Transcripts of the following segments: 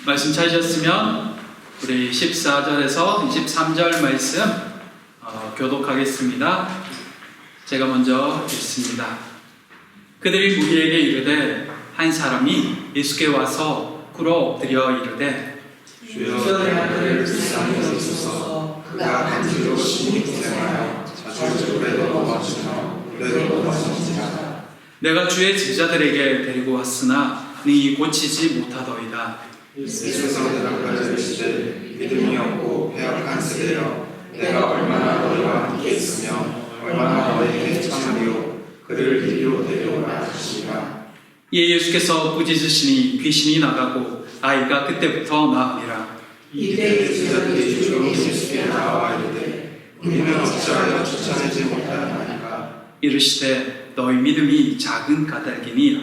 말씀 찾으셨으면 우리 14절에서 23절 말씀 교독하겠습니다. 제가 먼저 읽습니다. 그들이 무리에게 이르되 한 사람이 예수께 와서 꿇어 엎드려 이르되 주여 내 아들을 불쌍히 여기소서. 그가 간질로 심히 고생하여 자주에 넘어가시며 물에도 넘어가시니라. 내가 주의 제자들에게 데리고 왔으나 능히 고치지 못하더이다. 예수께서 대답하여 이르시되 믿음이 없고 배역한 세대여, 내가 얼마나 너희와 함께 있으며 얼마나 너희에게 참으리요. 그를 이리로 데려오라 하시니라. 이에 예수께서 부짖으시니 귀신이 나가고 아이가 그때부터 나으니라. 이때 제자들이 조용히 예수께 나와 이르되 우리는 어찌하여 쫓아내지 못하나이까. 이르시되 너희 믿음이 작은 까닭이니라.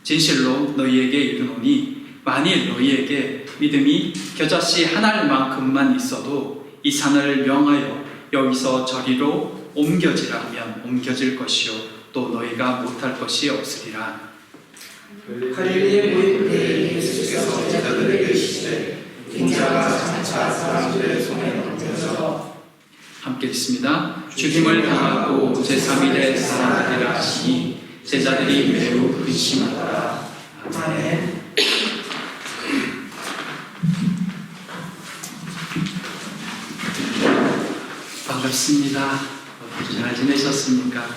진실로 너희에게 이르노니 만일 너희에게 믿음이 겨자씨 한 알만큼만 있어도 이 산을 명하여 여기서 저리로 옮겨지라 하면 옮겨질 것이요 또 너희가 못할 것이 없으리라. 갈릴리에 모일 때에 예수께서 제자들에게 이르시되 인자가 장차 사람들의 손에 넘겨져 함께 읽습니다. 죽임을 당하고 제3일에 살아나리라 하시니 제자들이 매우 근심하더라. 아멘. 반갑습니다. 잘 지내셨습니까?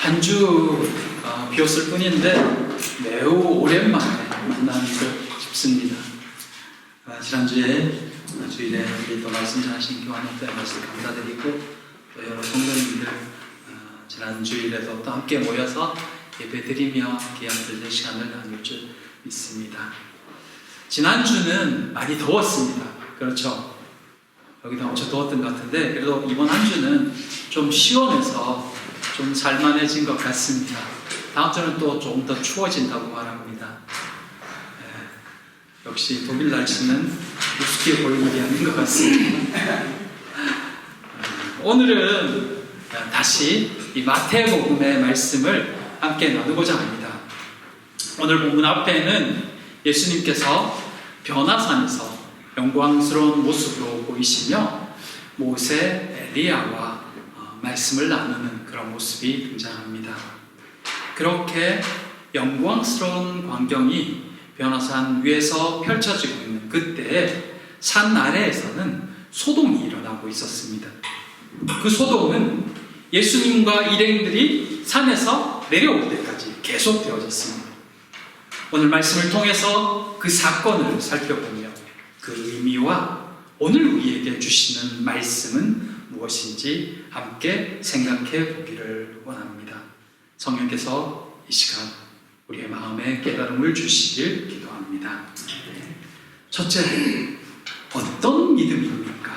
한 주 비었을 뿐인데 매우 오랜만에 만나는 것 싶습니다. 지난주에 주일에 우리 또 말씀 전하신 교환학교에 말씀 감사드리고 또 여러 성도님들 지난 주일에도 또 함께 모여서 예배드리며 귀한 들릴 시간을 나눌 줄 믿습니다. 지난주는 많이 더웠습니다. 그렇죠? 여기도 엄청 더웠던 것 같은데 그래도 이번 한 주는 좀 시원해서 좀 살만해진 것 같습니다. 다음 주는 또 조금 더 추워진다고 말합니다. 역시 독일 날씨는 우습게 보이는 게 아닌 것 같습니다. 오늘은 다시 이 마태복음의 말씀을 함께 나누고자 합니다. 오늘 본문 앞에는 예수님께서 변화산에서 영광스러운 모습으로 보이시며 모세, 엘리야와 말씀을 나누는 그런 모습이 등장합니다. 그렇게 영광스러운 광경이 변화산 위에서 펼쳐지고 있는 그때에 산 아래에서는 소동이 일어나고 있었습니다. 그 소동은 예수님과 일행들이 산에서 내려올 때까지 계속되어졌습니다. 오늘 말씀을 통해서 그 사건을 살펴보며 그 의미와 오늘 우리에게 주시는 말씀은 무엇인지 함께 생각해 보기를 원합니다. 성령께서 이 시간 우리의 마음에 깨달음을 주시길 기도합니다. 첫째, 어떤 믿음입니까?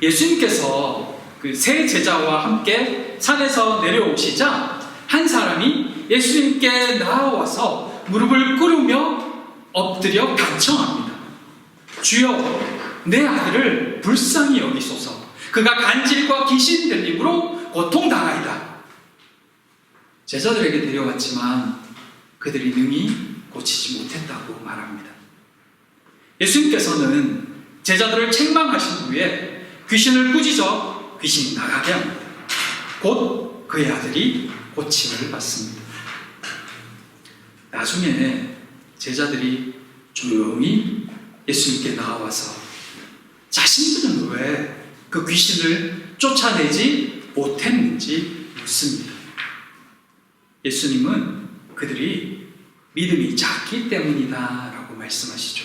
예수님께서 그 세 제자와 함께 산에서 내려오시자 한 사람이 예수님께 나와서 무릎을 꿇으며 엎드려 간청합니다. 주여, 내 아들을 불쌍히 여기소서. 그가 간질과 귀신 들림으로 고통당하이다. 제자들에게 데려왔지만 그들이 능히 고치지 못했다고 말합니다. 예수님께서는 제자들을 책망하신 후에 귀신을 꾸짖어 귀신이 나가게 합니다. 곧 그의 아들이 고침을 받습니다. 나중에 제자들이 조용히 예수님께 나와서 자신들은 왜 그 귀신을 쫓아내지 못했는지 묻습니다. 예수님은 그들이 믿음이 작기 때문이다 라고 말씀하시죠.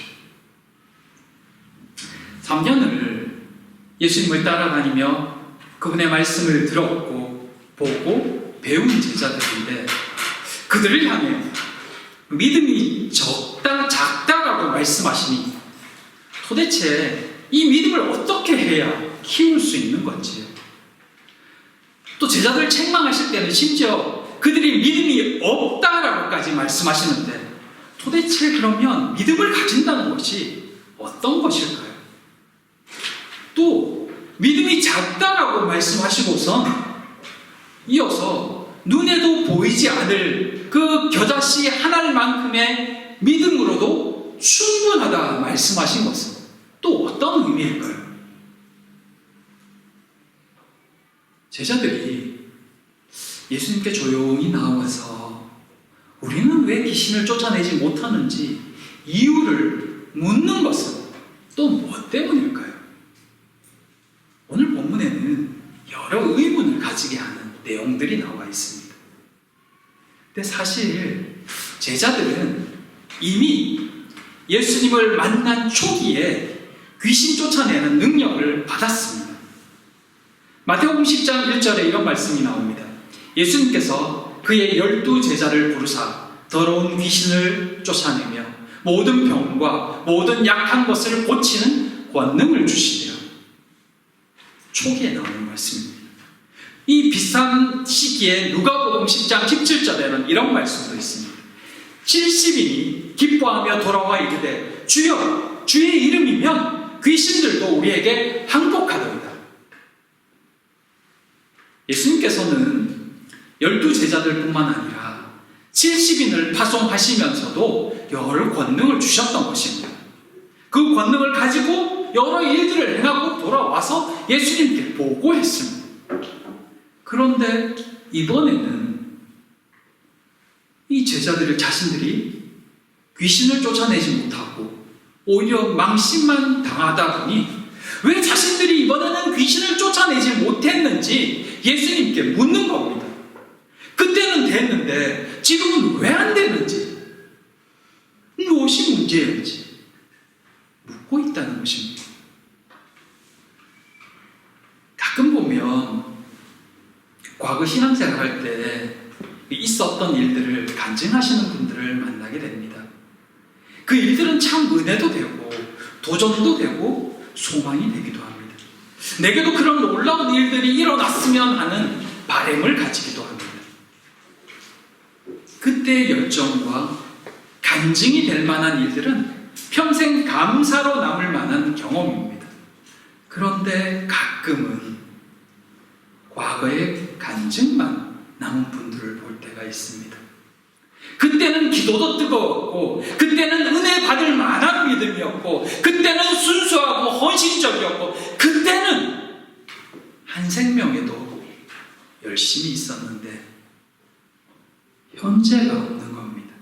3년을 예수님을 따라다니며 그분의 말씀을 들었고 보고 배운 제자들인데 그들을 향해 믿음이 작다라고 말씀하시니 도대체 이 믿음을 어떻게 해야 키울 수 있는 건지요. 또 제자들을 책망하실 때는 심지어 그들이 믿음이 없다라고까지 말씀하시는데 도대체 그러면 믿음을 가진다는 것이 어떤 것일까요? 또 믿음이 작다라고 말씀하시고선 이어서 눈에도 보이지 않을 그 겨자씨 하나만큼의 믿음으로도 충분하다 말씀하신 것은 또 어떤 의미일까요? 제자들이 예수님께 조용히 나와서 우리는 왜 귀신을 쫓아내지 못하는지 이유를 묻는 것은 또 무엇 때문일까요? 오늘 본문에는 여러 의문을 가지게 하는 내용들이 나와 있습니다. 근데 사실 제자들은 이미 예수님을 만난 초기에 귀신 쫓아내는 능력을 받았습니다. 마태복음 10장 1절에 이런 말씀이 나옵니다. 예수님께서 그의 12제자를 부르사 더러운 귀신을 쫓아내며 모든 병과 모든 약한 것을 고치는 권능을 주시니라. 초기에 나오는 말씀입니다. 이 비슷한 시기에 누가복음 10장 17절에는 이런 말씀도 있습니다. 70인이 기뻐하며 돌아와 이르되 주여 주의 이름이면 귀신들도 우리에게 항복하더이다. 예수님께서는 12제자들 뿐만 아니라 70인을 파송하시면서도 여러 권능을 주셨던 것입니다. 그 권능을 가지고 여러 일들을 행하고 돌아와서 예수님께 보고했습니다. 그런데 이번에는 이 제자들의 자신들이 귀신을 쫓아내지 못하고 오히려 망신만 당하다 보니 왜 자신들이 이번에는 귀신을 쫓아내지 못했는지 예수님께 묻는 겁니다. 그때는 됐는데 지금은 왜 안 되는지, 무엇이 문제인지 묻고 있다는 것입니다. 가끔 보면 과거 신앙생활 할 때 있었던 일들을 간증하시는 분들을 만나게 됩니다. 그 일들은 참 은혜도 되고 도전도 되고 소망이 되기도 합니다. 내게도 그런 놀라운 일들이 일어났으면 하는 바람을 가지기도 합니다. 그때의 열정과 간증이 될 만한 일들은 평생 감사로 남을 만한 경험입니다. 그런데 가끔은 과거의 간증만 남은 분들을 볼 때가 있습니다. 그때는 기도도 뜨거웠고, 그때는 은혜 받을 만한 믿음이었고, 그때는 순수하고 헌신적이었고, 그때는 한 생명에도 열심히 있었는데 현재가 없는 겁니다.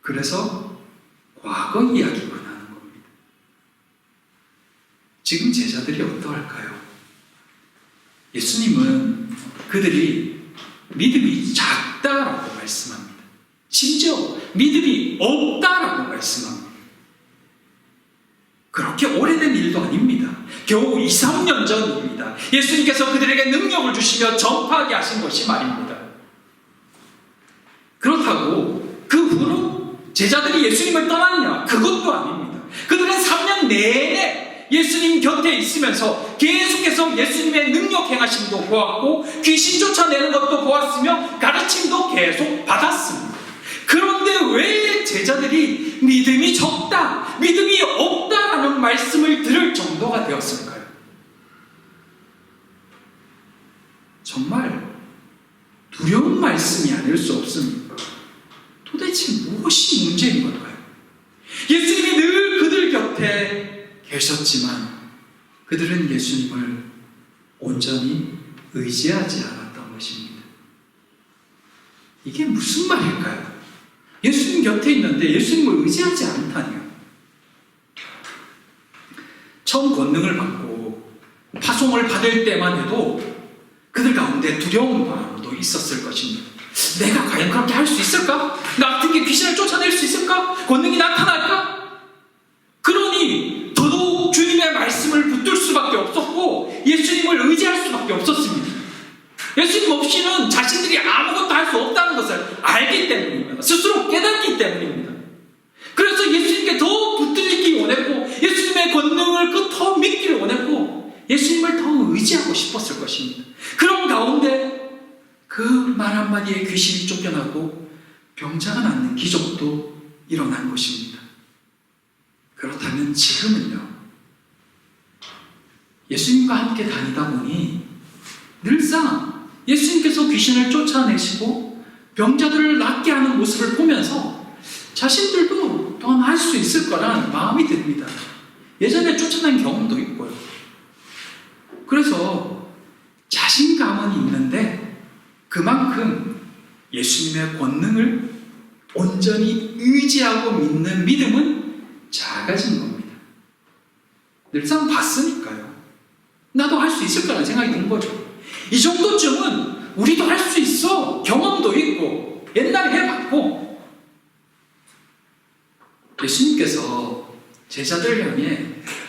그래서 과거 이야기만 하는 겁니다. 지금 제자들이 어떠할까요? 예수님은 그들이 믿음이 작다라고 말씀합니다. 심지어 믿음이 없다라고 말씀합니다. 그렇게 오래된 일도 아닙니다. 겨우 2, 3년 전 일입니다. 예수님께서 그들에게 능력을 주시며 전파하게 하신 것이 말입니다. 그렇다고 그 후로 제자들이 예수님을 떠났냐? 그것도 아닙니다. 그들은 3년 내내 예수님 곁에 있으면서 계속해서 예수님의 능력 행하심도 보았고 귀신 쫓아내는 것도 보았으며 가르침도 계속 받았습니다. 그런데 왜 제자들이 믿음이 적다, 믿음이 없다라는 말씀을 들을 정도가 되었을까요? 정말 두려운 말씀이 아닐 수 없습니다. 도대체 무엇이 문제인 걸까요? 예수님이 늘 그들 곁에 계셨지만 그들은 예수님을 온전히 의지하지 않았던 것입니다. 이게 무슨 말일까요? 예수님 곁에 있는데 예수님을 의지하지 않다니요. 처음 권능을 받고 파송을 받을 때만 해도 그들 가운데 두려운 마음도 있었을 것입니다. 내가 과연 그렇게 할 수 있을까? 나 같은 게 귀신을 쫓아낼 수 있을까? 권능이 나타날까? 그러니 더더욱 주님의 말씀을 붙들 수밖에 없었고 예수님을 의지할 수밖에 없었습니다. 예수님 없이는 자신들이 아무것도 할 수 없다는 것을 알기 때문입니다. 스스로 깨닫기 때문입니다. 그래서 예수님께 더 붙들기 원했고 예수님의 권능을 더 믿기를 원했고 예수님을 더 의지하고 싶었을 것입니다. 그런 가운데 그 말 한마디에 귀신이 쫓겨나고 병자가 낫는 기적도 일어난 것입니다. 그렇다면 지금은요, 예수님과 함께 다니다 보니 늘상 예수님께서 귀신을 쫓아내시고 병자들을 낫게 하는 모습을 보면서 자신들도 또한 할 수 있을 거라는 마음이 듭니다. 예전에 쫓아낸 경험도 있고요. 그래서 자신감은 있는데 그만큼 예수님의 권능을 온전히 의지하고 믿는 믿음은 작아진 겁니다. 늘상 봤으니까요. 나도 할 수 있을 거라는 생각이 든 거죠. 이 정도쯤은 우리도 할 수 있어. 경험도 있고 옛날에 해봤고. 예수님께서 제자들을 향해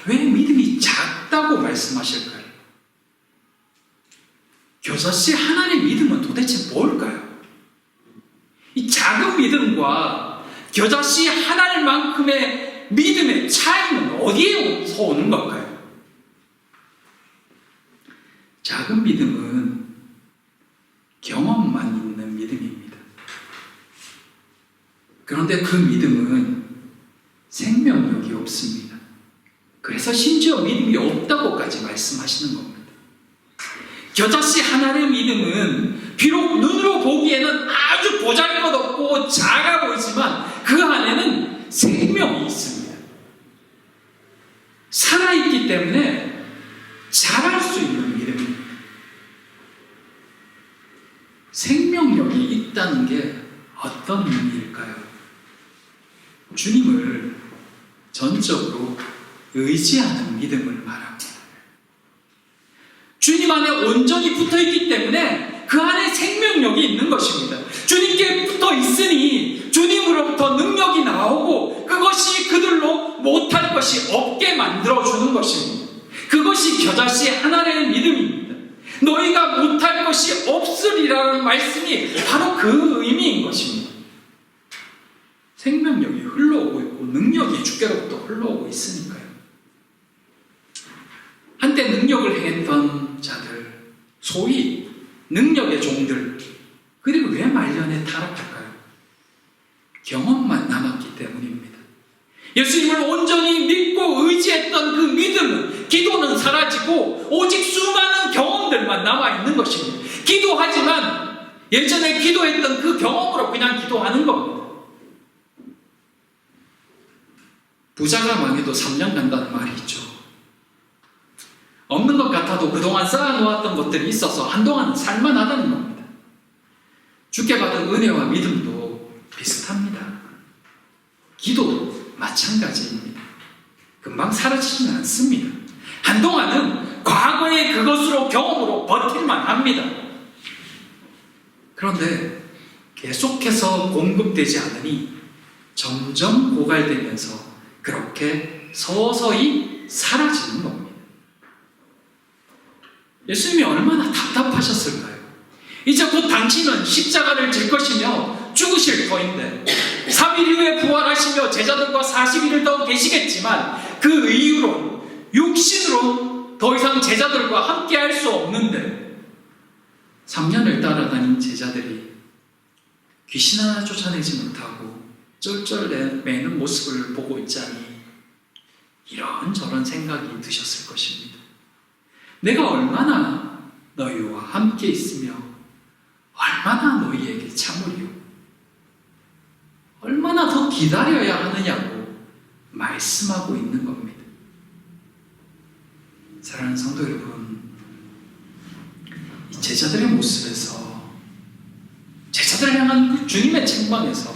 왜 믿음이 작다고 말씀하실까요? 겨자씨 하나의 믿음은 도대체 뭘까요? 이 작은 믿음과 겨자씨 하나만큼의 믿음의 차이는 어디에서 오는 걸까요? 작은 믿음은 경험만 있는 믿음입니다. 그런데 그 믿음은 생명력이 없습니다. 그래서 심지어 믿음이 없다고까지 말씀하시는 겁니다. 겨자씨 하나의 믿음은 비록 눈으로 보기에는 아주 보잘것없고 작아 보이지만 그 안에는 생명이 있습니다. 살아있기 때문에 자랄 수 있는 믿음입니다. 생명력이 있다는 게 어떤 의미일까요? 주님을 전적으로 의지하는 믿음을 말합니다. 주님 안에 온전히 붙어있기 때문에 그 안에 생명력이 있는 것입니다. 주님께 붙어 있으니 주님으로부터 능력이 나오고 그것이 그들로 못할 것이 없게 만들어주는 것입니다. 그것이 겨자씨 하나의 믿음입니다. 너희가 못할 것이 없으리라는 말씀이 바로 그 의미인 것입니다. 생명력이 흘러오고 있고 능력이 주께로부터 흘러오고 있으니까요. 한때 능력을 행했던 자들, 소위 능력의 종들, 그리고 왜 말년에 타락할까요? 경험만 남았기 때문입니다. 예수님을 온전히 믿고 의지했던 그 믿음은, 기도는 사라지고 오직 수많은 경험들만 남아있는 것입니다. 기도하지만 예전에 기도했던 그 경험으로 그냥 기도하는 겁니다. 부자가 망해도 3년 간다는 말이 있죠. 없는 것 같아도 그동안 쌓아놓았던 것들이 있어서 한동안 살만하다는 겁니다. 주께 받은 은혜와 믿음도 비슷합니다. 기도도 마찬가지입니다. 금방 사라지지는 않습니다. 한동안은 과거의 그것으로 경험으로 버틸만 합니다. 그런데 계속해서 공급되지 않으니 점점 고갈되면서 그렇게 서서히 사라지는 겁니다. 예수님이 얼마나 답답하셨을까요? 이제 곧 당신은 십자가를 질 것이며 죽으실 터인데 3일 이후에 부활하시며 제자들과 40일을 더 계시겠지만 그 이후로 육신으로 더 이상 제자들과 함께 할 수 없는데 3년을 따라다닌 제자들이 귀신 하나 쫓아내지 못하고 쩔쩔매는 모습을 보고 있자니 이런저런 생각이 드셨을 것입니다. 내가 얼마나 너희와 함께 있으며 얼마나 너희에게 참으리요, 얼마나 더 기다려야 하느냐고 말씀하고 있는 겁니다. 사랑하는 성도 여러분, 이 제자들의 모습에서, 제자들을 향한 그 주님의 책망에서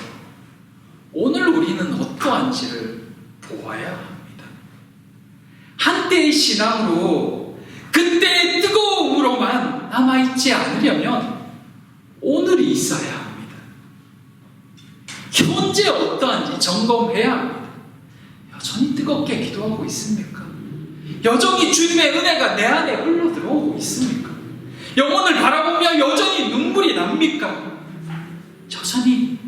오늘 우리는 어떠한지를 보아야 합니다. 한때의 신앙으로 그때의 뜨거움으로만 남아있지 않으려면 오늘이 있어야 합니다. 현재 어떠한지 점검해야 합니다. 여전히 뜨겁게 기도하고 있습니까? 여전히 주님의 은혜가 내 안에 흘러 들어오고 있습니까? 영혼을 바라보며 여전히 눈물이 납니까? 여전히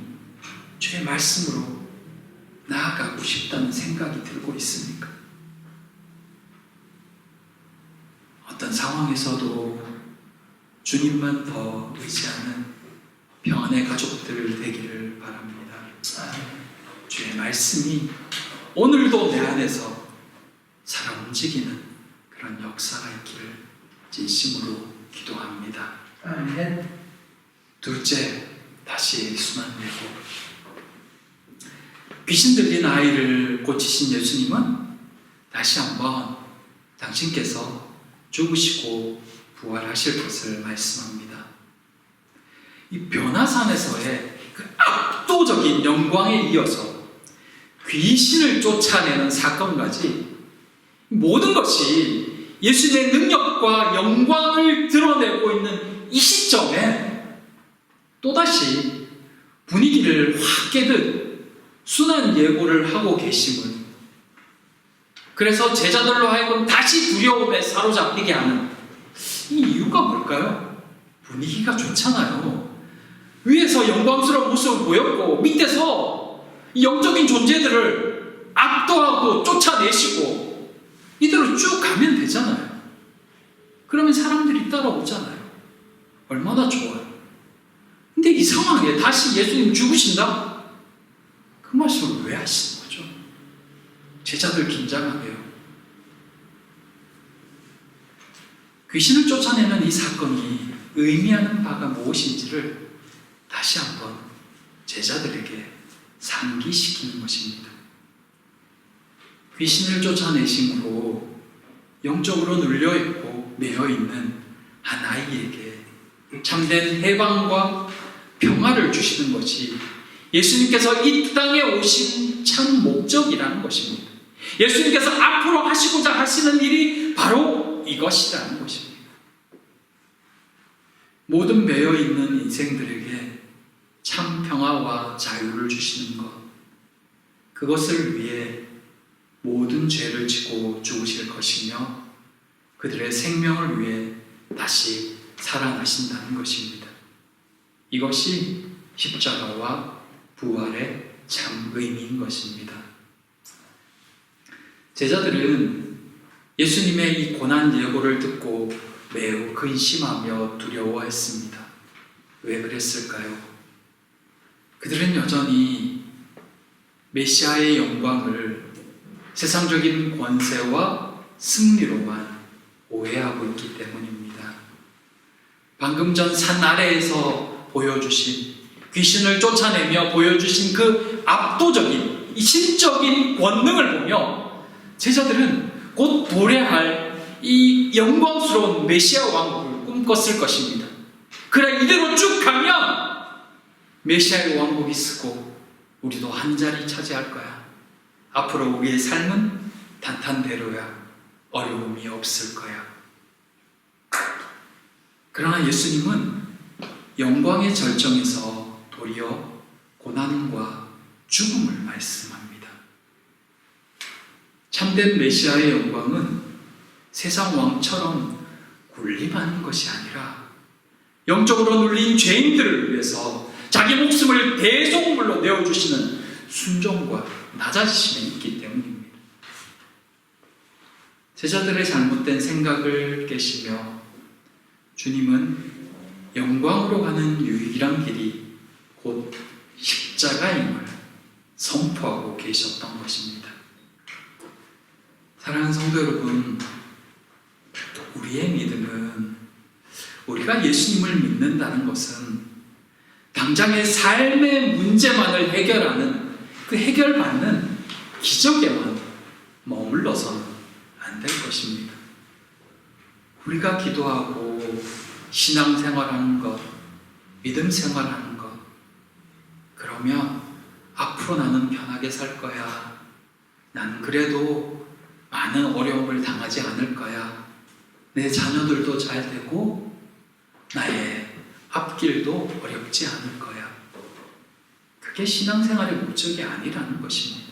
주의 말씀으로 나아가고 싶다는 생각이 들고 있습니까? 어떤 상황에서도 주님만 더 의지하는 평안의 가족들 되기를 바랍니다. 주의 말씀이 오늘도 내 안에서 살아 움직이는 그런 역사가 있기를 진심으로 기도합니다. 아멘. 둘째, 다시 순환 예고. 귀신 들린 아이를 고치신 예수님은 다시 한번 당신께서 죽으시고 부활하실 것을 말씀합니다. 이 변화산에서의 그 압도적인 영광에 이어서 귀신을 쫓아내는 사건까지 모든 것이 예수님의 능력과 영광을 드러내고 있는 이 시점에 또다시 분위기를 확 깨듯 순환 예고를 하고 계심을, 그래서 제자들로 하여금 다시 두려움에 사로잡히게 하는 이 이유가 뭘까요? 분위기가 좋잖아요. 위에서 영광스러운 모습을 보였고 밑에서 영적인 존재들을 압도하고 쫓아내시고 이대로 쭉 가면 되잖아요. 그러면 사람들이 따라오잖아요. 얼마나 좋아요. 근데 이 상황에 다시 예수님 죽으신다? 그 말씀을 왜 하시는 거죠? 제자들 긴장하게요. 귀신을 쫓아내는 이 사건이 의미하는 바가 무엇인지를 다시 한번 제자들에게 상기시키는 것입니다. 귀신을 쫓아내심으로 영적으로 눌려있고 매여있는 한 아이에게 참된 해방과 평화를 주시는 것이 예수님께서 이 땅에 오신 참 목적이라는 것입니다. 예수님께서 앞으로 하시고자 하시는 일이 바로 이것이라는 것입니다. 모든 매여있는 인생들에게 참 평화와 자유를 주시는 것, 그것을 위해 모든 죄를 지고 죽으실 것이며 그들의 생명을 위해 다시 살아나신다는 것입니다. 이것이 십자가와 부활의 참 의미인 것입니다. 제자들은 예수님의 이 고난 예고를 듣고 매우 근심하며 두려워했습니다. 왜 그랬을까요? 그들은 여전히 메시아의 영광을 세상적인 권세와 승리로만 오해하고 있기 때문입니다. 방금 전 산 아래에서 보여주신, 귀신을 쫓아내며 보여주신 그 압도적인 이 신적인 권능을 보며 제자들은 곧 도래할 이 영광스러운 메시아 왕국을 꿈꿨을 것입니다. 그래, 이대로 쭉 가면 메시아의 왕국이 쓰고 우리도 한 자리 차지할 거야. 앞으로 우리의 삶은 탄탄대로야. 어려움이 없을 거야. 그러나 예수님은 영광의 절정에서 도리어 고난과 죽음을 말씀합니다. 참된 메시아의 영광은 세상 왕처럼 군림하는 것이 아니라 영적으로 눌린 죄인들을 위해서 자기 목숨을 대속물로 내어주시는 순종과 낮아지심에 있기 때문입니다. 제자들의 잘못된 생각을 깨시며 주님은 영광으로 가는 유일한 길이 곧 십자가임을 선포하고 계셨던 것입니다. 사랑하는 성도 여러분, 우리의 믿음은, 우리가 예수님을 믿는다는 것은 당장의 삶의 문제만을 해결하는 그 해결받는 기적에만 머물러서는 안 될 것입니다. 우리가 기도하고 신앙생활하는 것, 믿음 생활하는 것, 그러면 앞으로 나는 편하게 살 거야. 나는 그래도 많은 어려움을 당하지 않을 거야. 내 자녀들도 잘 되고 나의 앞길도 어렵지 않을 거야. 그게 신앙생활의 목적이 아니라는 것입니다.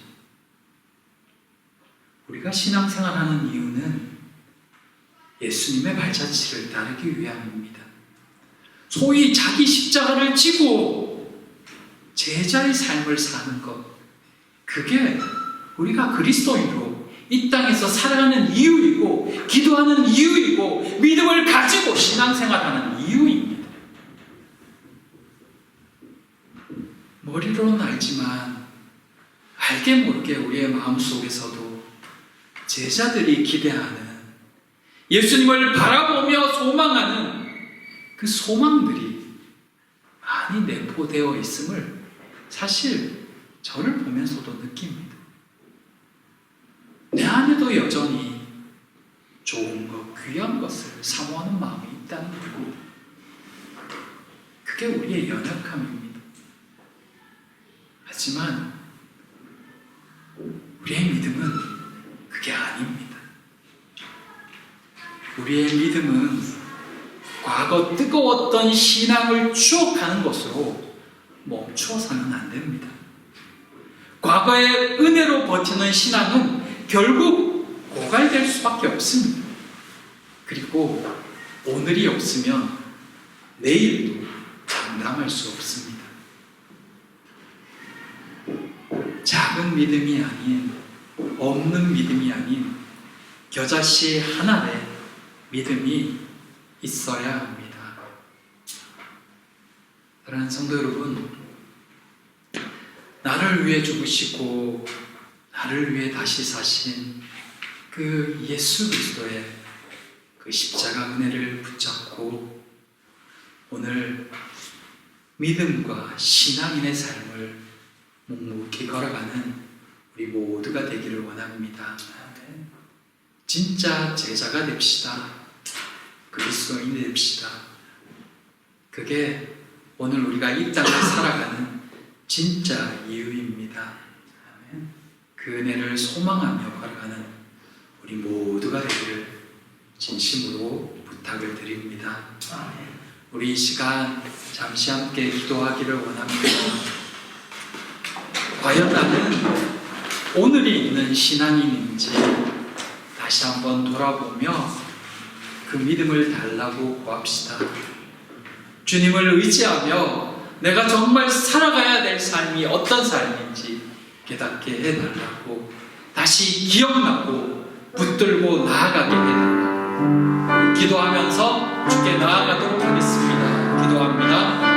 우리가 신앙생활하는 이유는 예수님의 발자취를 따르기 위함입니다. 소위 자기 십자가를 지고 제자의 삶을 사는 것, 그게 우리가 그리스도인으로 이 땅에서 살아가는 이유이고 기도하는 이유이고 믿음을 가지고 신앙생활하는 이유입니다. 머리로는 알지만 알게 모르게 우리의 마음속에서도 제자들이 기대하는, 예수님을 바라보며 소망하는 그 소망들이 많이 내포되어 있음을 사실 저를 보면서도 느낍니다. 내 안에도 여전히 좋은 것, 귀한 것을 사모하는 마음이 있다는 겁니다. 그게 우리의 연약함입니다. 하지만 우리의 믿음은 그게 아닙니다. 우리의 믿음은 과거 뜨거웠던 신앙을 추억하는 것으로 멈추어서는 안 됩니다. 과거의 은혜로 버티는 신앙은 결국 고갈될 수밖에 없습니다. 그리고 오늘이 없으면 내일도 장담할 수 없습니다. 작은 믿음이 아닌, 없는 믿음이 아닌 겨자씨 하나의 믿음이 있어야 합니다. 사랑하는 성도 여러분, 나를 위해 죽으시고 나를 위해 다시 사신 그 예수 그리스도의 그 십자가 은혜를 붙잡고 오늘 믿음과 신앙인의 삶을 묵묵히 걸어가는 우리 모두가 되기를 원합니다. 진짜 제자가 됩시다. 그리스도인이 됩시다. 그게 오늘 우리가 이 땅을 살아가는 진짜 이유입니다. 그 은혜를 소망하며 걸어가는 우리 모두가 되기를 진심으로 부탁을 드립니다. 우리 이 시간 잠시 함께 기도하기를 원합니다. 과연 나는 오늘이 있는 신앙인인지 다시 한번 돌아보며 그 믿음을 달라고 구합시다. 주님을 의지하며 내가 정말 살아가야 될 삶이 어떤 삶인지 깨닫게 해달라고, 다시 기억나고 붙들고 나아가게 해달라고 기도하면서 주께 나아가도록 하겠습니다. 기도합니다.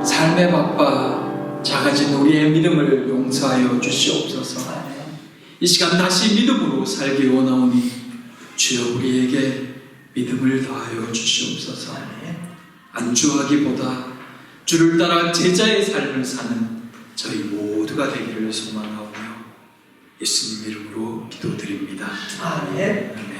삶에 바빠 작아진 우리의 믿음을 용서하여 주시옵소서. 이 시간 다시 믿음으로 살기 원하오니 주여 우리에게 믿음을 더하여 주시옵소서. 안주하기보다 주를 따라 제자의 삶을 사는 저희 모두가 되기를 소망하오며 예수님 이름으로 기도드립니다. 아멘. 아멘.